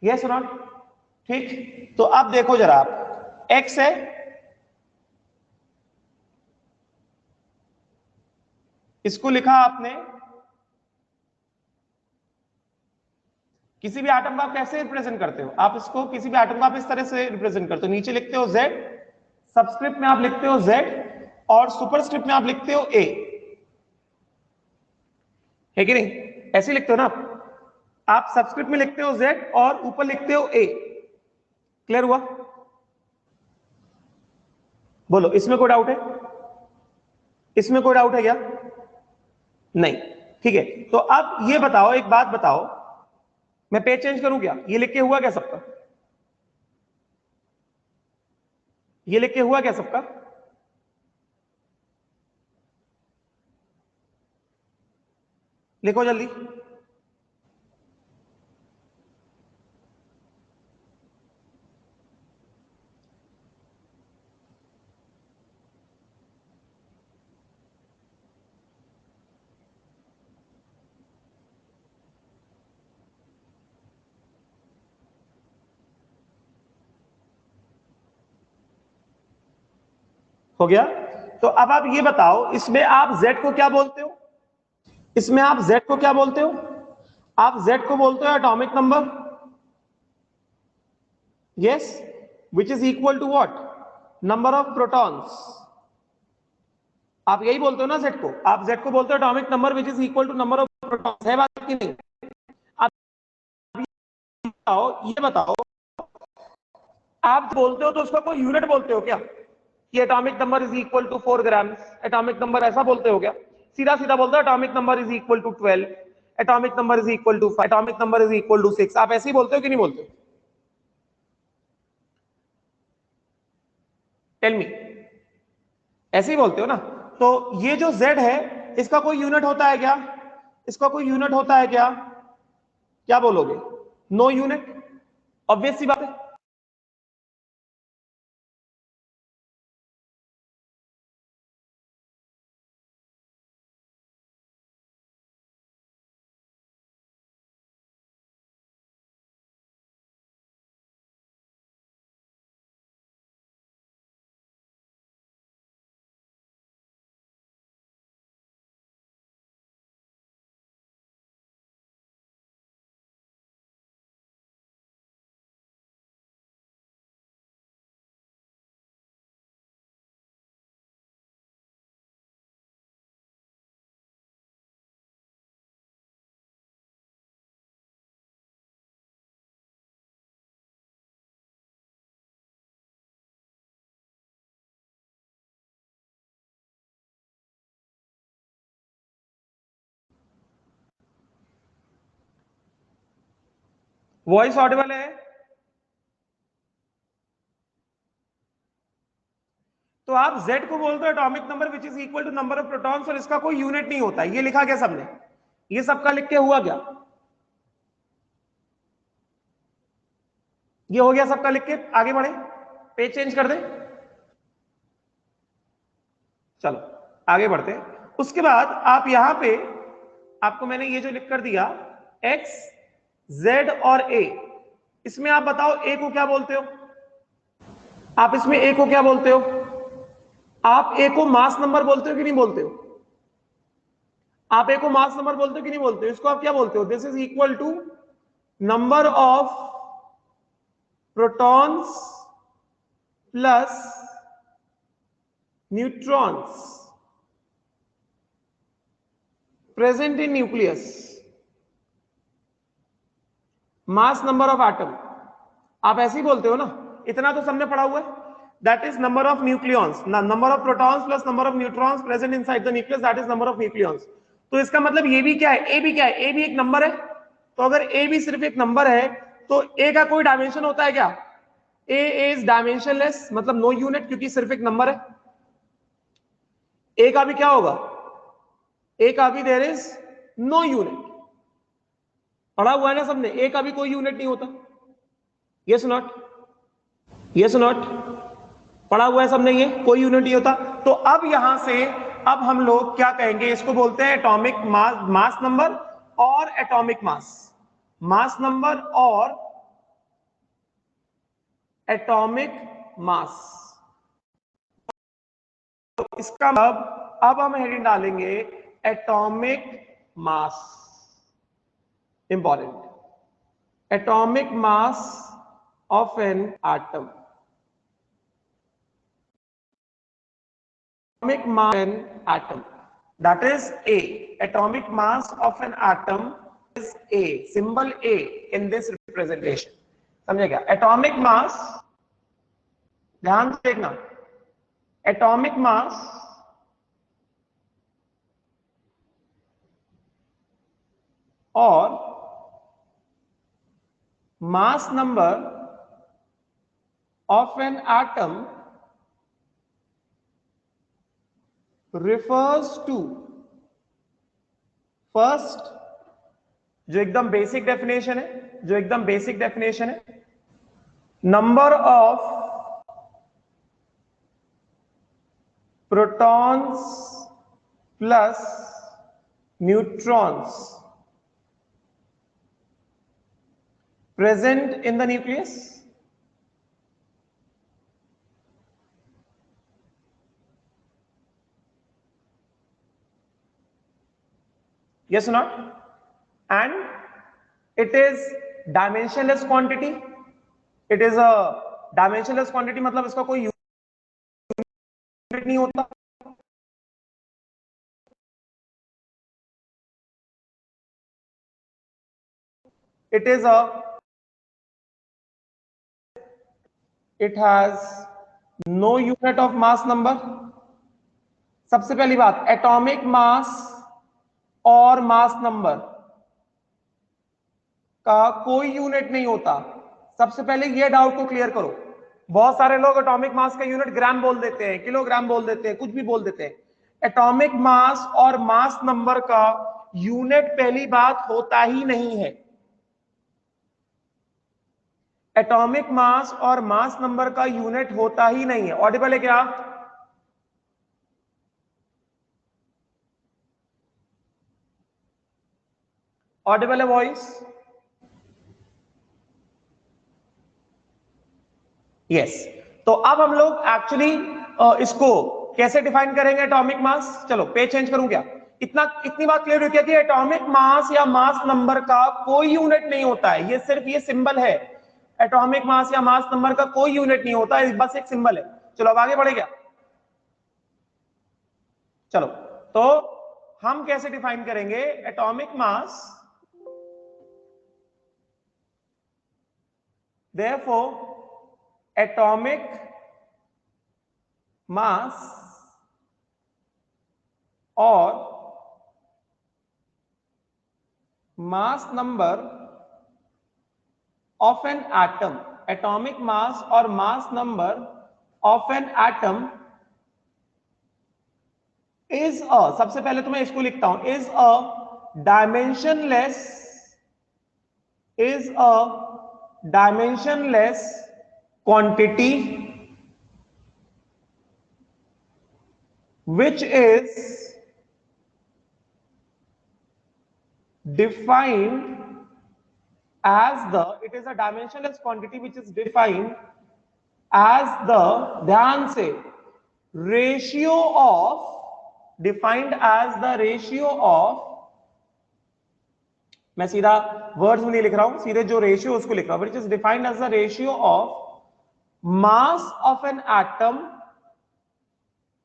यस नॉट? ठीक, तो अब देखो जरा, आप एक्स है, इसको लिखा आपने, किसी भी एटम को आप कैसे रिप्रेजेंट करते हो? आप इसको, किसी भी एटम को आप इस तरह से रिप्रेजेंट करते हो, नीचे लिखते हो Z, सबस्क्रिप्ट में आप लिखते हो Z, और सुपरस्क्रिप्ट में आप लिखते हो A, है कि नहीं? ऐसे लिखते हो ना आप सबस्क्रिप्ट में लिखते हो Z और ऊपर लिखते हो A। क्लियर हुआ? बोलो, इसमें कोई डाउट है? इसमें कोई डाउट है क्या? नहीं, ठीक है। तो अब ये बताओ, एक बात बताओ, मैं पेज चेंज करूं क्या? ये लिख के हुआ क्या सबका? ये लिख के हुआ क्या सबका? लिखो जल्दी। हो गया? तो अब आप ये बताओ, इसमें आप Z को क्या बोलते हो? इसमें आप Z को क्या बोलते हो? आप Z को बोलते हो atomic number, yes, which is equal to what? Number of protons. आप यही बोलते हो ना Z को? आप Z को बोलते हो atomic number which is equal to number of protons, है बात की नहीं? आप ये बताओ, आप बोलते हो तो उसका कोई यूनिट बोलते हो क्या कि atomic number is equal to 4 gram? Atomic number ऐसा बोलते हो क्या? सीधा सीधा बोलते हो atomic number is equal to 12, atomic number is equal to 5, atomic number is equal to 6। आप ऐसे ही बोलते हो कि नहीं बोलते हो? टेल मी, ऐसे ही बोलते हो ना? तो ये जो Z है, इसका कोई यूनिट होता है क्या? इसका कोई यूनिट होता है क्या? क्या बोलोगे? नो यूनिट, ऑब्वियस सी बात है। वॉइस ऑडिबल है? तो आप Z को बोलते हो atomic number which is equal to number of protons, और इसका कोई यूनिट नहीं होता। ये लिखा क्या सबने? ये सबका लिख के हुआ क्या? ये हो गया सबका लिख के। आगे बढ़े, पेज चेंज कर दे। चलो आगे बढ़ते हैं। उसके बाद आप यहां पे, आपको मैंने ये जो लिख कर दिया X, Z और A, इसमें आप बताओ A को क्या बोलते हो? आप इसमें A को क्या बोलते हो? आप A को मास नंबर बोलते हो कि नहीं बोलते हो? आप A को मास नंबर बोलते हो कि नहीं बोलते हो? इसको आप क्या बोलते हो? This is equal to number of protons plus neutrons present in nucleus, mass number of atom. आप ऐसे ही बोलते हो ना, इतना तो सबने पढ़ा हुआ है। That is number of nucleons, number of protons plus number of neutrons present inside the nucleus, that is number of nucleons. तो इसका मतलब ये भी क्या है? ए भी क्या है? ए भी एक नंबर है। तो अगर ए भी सिर्फ एक नंबर है तो ए का कोई डायमेंशन होता है क्या? ए इज डायमेंशनलेस, मतलब नो यूनिट, क्योंकि सिर्फ एक नंबर है। ए का भी क्या होगा? ए का भी देयर इज नो यूनिट। पढ़ा हुआ है ना सबने, ए का भी कोई यूनिट नहीं होता। Yes not? Yes not? पढ़ा हुआ है सबने, ये कोई यूनिट नहीं होता। तो अब यहां से अब हम लोग क्या कहेंगे? इसको बोलते हैं एटॉमिक मास, मास नंबर और एटॉमिक मास, मास नंबर और एटॉमिक मास। तो इसका मतलब अब हम हेडिंग डालेंगे atomic mass. Important, atomic mass of an atom, atomic mass of an atom, that is A. Atomic mass of an atom is A, symbol A in this representation. समझे क्या? Atomic mass, ध्यान से देखना, atomic mass और मास number of an atom refers to, first, जो एकदम basic definition है, जो एकदम बेसिक डेफिनेशन है, number of protons plus neutrons present in the nucleus. Yes or not? And it is dimensionless quantity. It is a dimensionless quantity, मतलब इसका कोई unit नहीं होता। It is a, it has no unit of mass number. सबसे पहली बात, atomic mass और mass number का कोई यूनिट नहीं होता। सबसे पहले ये डाउट को क्लियर करो। बहुत सारे लोग एटॉमिक मास का यूनिट ग्राम बोल देते हैं, किलोग्राम बोल देते हैं, कुछ भी बोल देते हैं। एटॉमिक मास और मास नंबर का यूनिट पहली बात होता ही नहीं है। एटॉमिक मास और मास नंबर का यूनिट होता ही नहीं है। ऑडिबल है क्या? ऑडिबल है वॉइस? यस। तो अब हम लोग एक्चुअली इसको कैसे डिफाइन करेंगे एटॉमिक मास? चलो पेज चेंज करूं क्या? इतनी बात क्लियर हो गया कि एटॉमिक मास या मास नंबर का कोई यूनिट नहीं होता है, ये सिर्फ ये सिंबल है। एटॉमिक मास या मास नंबर का कोई यूनिट नहीं होता है, बस एक सिंबल है। चलो अब आगे बढ़े क्या? चलो तो हम कैसे डिफाइन करेंगे atomic mass? Therefore, atomic mass और mass number of an atom, atomic mass और mass number of an atom is a, सबसे पहले तो मैं इसको लिखता हूं, is a dimensionless quantity which is defined as the, it is a dimensionless quantity which is defined as the, ध्यान से, ratio of, defined as the ratio of, मैं सीधा वर्ड्स में नहीं लिख रहा हूं, सीधे जो रेशियो उसको लिख रहा हूं, which is defined as the ratio of mass of an atom,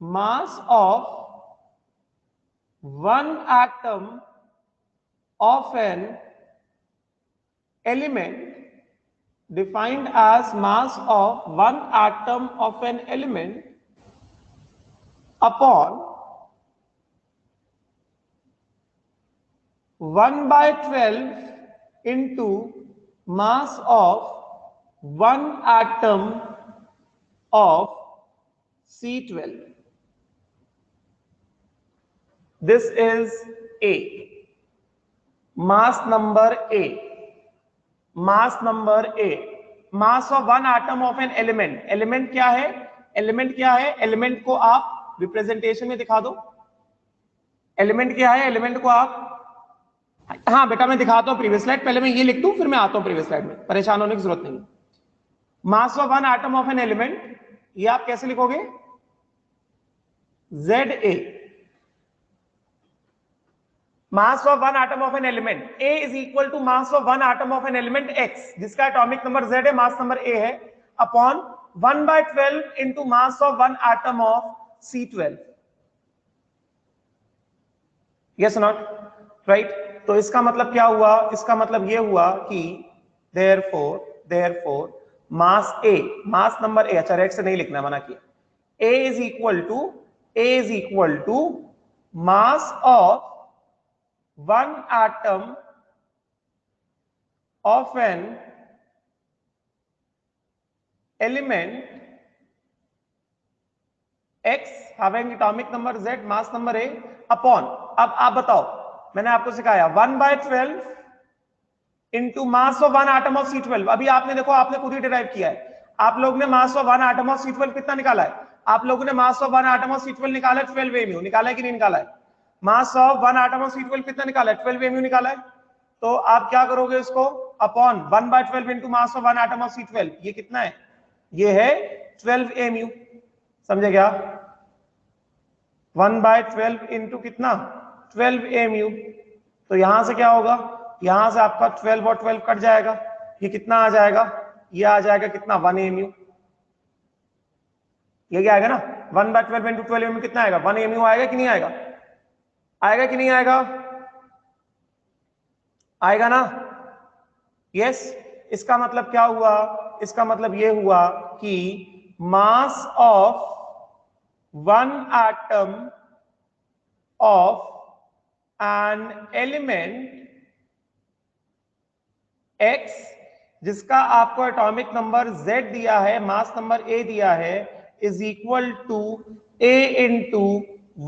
mass of one atom of an element, defined as mass of one atom of an element upon 1/12 into mass of one atom of C12. This is A. Mass number A. Mass number A. Mass of one atom of an element. Element क्या है? Element क्या है? Element को आप representation में दिखा दो. Element क्या है? Element को आप, हाँ बेटा मैं दिखाता हूं प्रीवियस स्लाइड, पहले मैं ये लिख दूं फिर मैं आता हूं प्रीवियस स्लाइड में, परेशान होने की जरूरत नहीं. Mass of one atom of an element, ये आप कैसे लिखोगे? ZA. Mass of one atom of an element A is equal to mass of one atom of an element X, जिसका एटॉमिक नंबर Z है, मास नंबर A है, upon 1/12 into mass of one atom of C12. Yes not right? तो इसका मतलब क्या हुआ? इसका मतलब यह हुआ कि therefore mass A, mass number A, अच्छा रेड से नहीं लिखना, मना किया, A is equal to mass of one atom of an element X having atomic number Z, mass number A, upon, अब आप बताओ, मैंने आपको सिखाया 1/12 into mass of one atom of C12. अभी आपने देखो, आपने खुद ही डिराइव किया है, आप लोग ने मास of one atom of C12 कितना निकाला है? आप लोगों ने मास of one atom of C12 निकाला है 12 mu, निकाला है कि नहीं निकाला है? Mass of one atom of C12 कितना निकाला है? 12 mu निकाला है. तो आप क्या करोगे इसको? Upon 1/12 into mass of one atom of C12, ये कितना है? ये है 12 mu. समझे क्या? 1/12 इंटू कितना? 12 mu. तो यहां से क्या होगा? यहां से आपका 12 और 12 कट जाएगा, ये कितना आ जाएगा? ये आ जाएगा कितना? 1 mu. ये क्या आएगा ना? 1/12 इंटू 12 mu कितना आएगा? 1 mu आएगा कि नहीं आएगा? आएगा कि नहीं आएगा? आएगा ना? यस. इसका मतलब क्या हुआ? इसका मतलब यह हुआ कि मास of one atom of an element X, जिसका आपको एटॉमिक नंबर Z दिया है, मास नंबर A दिया है, is equal to A into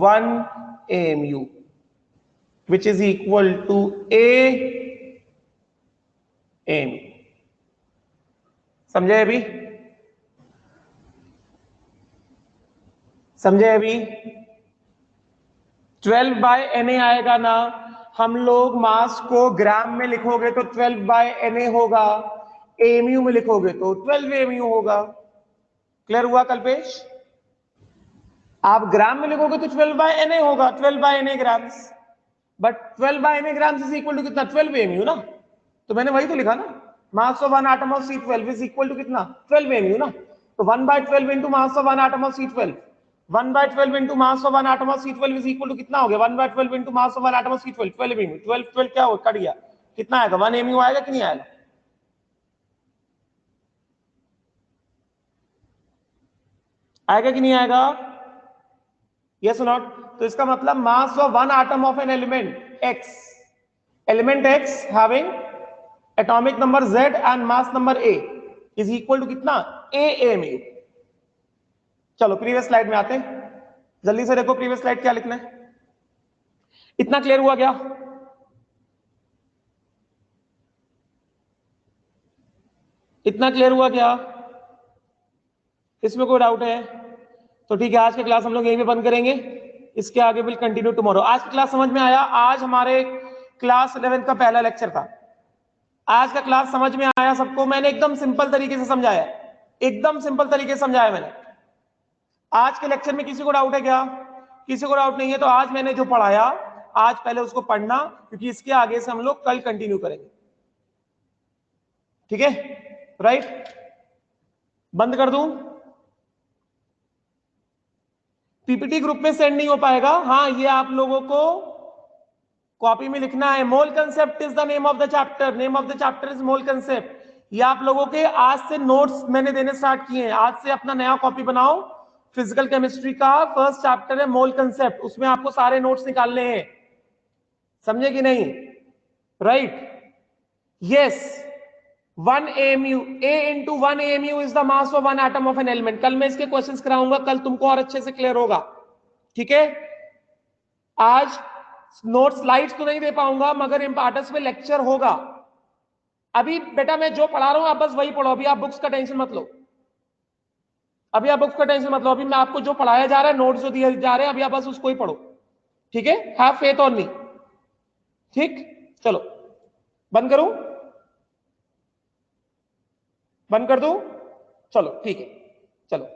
1 mu, which is equal to A mu. समझे अभी? समझे अभी? 12/Na आएगा ना? हम लोग मास को ग्राम में लिखोगे तो 12/Na होगा, mu में लिखोगे तो 12 mu होगा. क्लियर हुआ कल्पेश? आप ग्राम में लिखोगे तो 12/Na होगा, 12/Na ग्राम्स, but 12/Na grams is equal to कितना? 12 mu ना. तो मैंने वही तो लिखा ना, mass of one atom of C12 is equal to कितना? 12 mu ना. तो 1/12 into mass of one atom of C12, 1/12 into mass of one atom of C12 is equal to कितना हो गया? 1/12 into mass of one atom of C12, 12 mu. 12 क्या हो cut गया, कितना आएगा? 1 mu आएगा कि नहीं आएगा? आएगा कि नहीं आएगा? Yes not? तो इसका मतलब mass of one atom of an element X having atomic number Z and mass number A is equal to कितना? A mu. चलो प्रीवियस स्लाइड में आते हैं. जल्दी से देखो प्रीवियस स्लाइड क्या लिखना है। इतना क्लियर हुआ क्या? इतना क्लियर हुआ क्या? इसमें कोई डाउट है तो ठीक है, आज की क्लास हम लोग यहीं पे बंद करेंगे, इसके आगे विल कंटिन्यू टुमारो। आज की क्लास समझ में आया? आज हमारे क्लास 11 का पहला लेक्चर था। आज का क्लास समझ में आया सबको? मैंने एकदम सिंपल तरीके से समझाया, एकदम सिंपल तरीके से समझाया मैंने। आज के लेक्चर में किसी को डाउट है क्या? किसी को डाउट नहीं है तो आज मैंने जो पढ़ाया आज पहले उसको पढ़ना, क्योंकि इसके आगे से हम लोग कल कंटिन्यू करेंगे। ठीक है, राइट? बंद कर दूं? पीपीटी ग्रुप में सेंड नहीं हो पाएगा। हाँ, ये आप लोगों को कॉपी में लिखना है। मोल concept is the name of the chapter. Name of the chapter is mole concept. ये आप लोगों के आज से नोट्स मैंने देने स्टार्ट किए हैं। आज से अपना नया कॉपी बनाओ। फिजिकल केमिस्ट्री का फर्स्ट चैप्टर है मोल कंसेप्ट, उसमें आपको सारे नोट्स निकालने हैं। समझे कि नहीं? Right? Yes. 1 AMU, A into 1 AMU is the mass of one atom of an element। कल मैं इसके क्वेश्चंस कराऊंगा, कल तुमको और अच्छे से क्लियर होगा। ठीक है, आज नोट स्लाइड्स तो नहीं दे पाऊंगा मगर इंपॉर्टेंस में लेक्चर होगा। अभी बेटा मैं जो पढ़ा रहा हूं आप बस वही पढ़ो, अभी आप बुक्स का टेंशन मत लो। अभी आप बुक्स का टेंशन मत लो, अभी मैं आपको जो पढ़ाया जा रहा है, नोट्स जो दिए जा रहे हैं, अभी आप बस उसको ही पढ़ो। ठीक है, हैव फेथ ऑन मी। ठीक, चलो बंद करूं? बंद कर दूं? चलो ठीक है, चलो।